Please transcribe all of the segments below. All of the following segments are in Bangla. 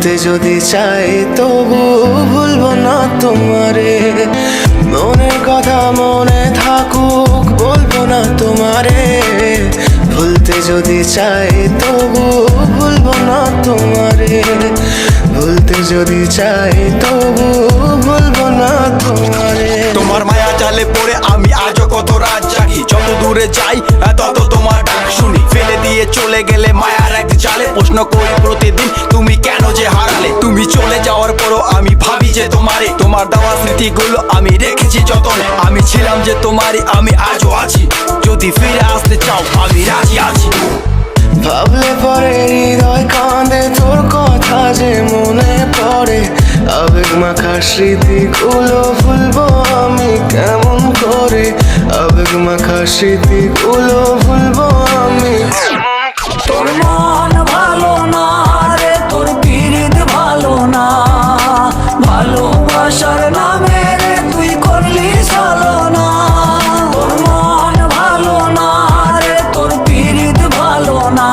ভুলতে যদি চাই তবু ভুলবো না তোমারে। মনের কথা মনে থাকুক বলবো না তোমারে। ভুলতে যদি চাই তবু ভুলবো না তোমারে। ভুলতে যদি চাই তবু ভুলবো না তোমারে। তোমার মায়া জালে পড়ে আমি আজও কত রাত জাগি, যত দূরে যাই তত তোমার ডাক শুনি। ফেলে দিয়ে চলে গেলে মায়ার এক জালে প্রশ্ন করি প্রতিদিন তুমি কেন যে হারালে। তুমি চলে যাওয়ার পরও আমি ভাবি যে তোমারে, তোমার দেওয়া স্মৃতিগুলো আমি রেখেছি যতনে। আমি ছিলাম যে তোমারই, আমি আজও আছি, যদি ফিরে আসতে চাও আমি রাজি আছি। ভাবলে পরে হৃদয় কাঁদে, তোর কথা যে মনে পড়ে। আবেগ মাখা স্মৃতিগুলো ভুলবো আমি কেমন করে। আবেগ মাখা স্মৃতিগুলো ভুলবো আমি। তোর মন ভালো না রে, তোর পিরিত ভালো না, ভালোবাসার নামে রে তুই করলি ছলনা। তোর মন ভালো না রে, তোর পিরিত ভালো না,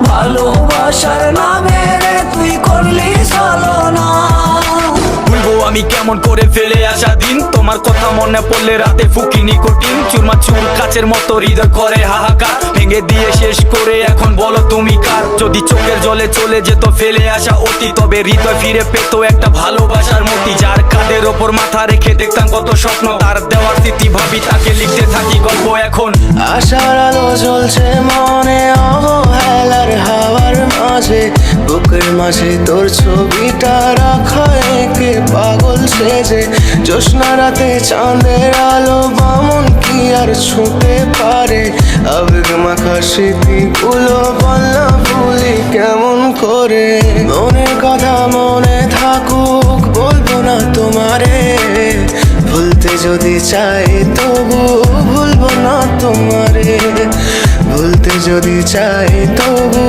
ভালোবাসার নামে রে তুই করলি ছলনা। ভুলবো আমি কেমন করে ফেলে আসা দিন, তোমার কথা মনে পড়লে রাতে ফুকি নিকোটিন। চুরমাচুর কাচের মতো হৃদয় করে হাহাকার, ভেঙে দিয়ে শেষ করে এখন বলো তুমি কার। যদি চোখের জলে চলে যেত ফেলে আসা অতি, তবে হৃদয় ফিরে পেত একটা ভালোবাসার মতি। যার কাঁধের ওপর মাথা রেখে দেখতাম কত স্বপ্ন, তার দেওয়ার স্মৃতি ভাবি তাকে লিখতে থাকি গল্প এখন। আশার আলো জ্বলছে মনে অবহেলার হাওয়ার মাঝে। বুকের মাঝে তোর ছবিটা রাখা একে পাগল সেজে। জ্যোৎস্না রাতে চাঁদের আলো বামন কি আর ছুঁতে পারে। আবেগ মাখা স্মৃতিগুলো বলনা ভুলি কেমন করে। মনের কথা মনে থাকুক বলবো না তোমারে। ভুলতে যদি চাই তবু ভুলবো না তোমারে। ভুলতে যদি চাই তবু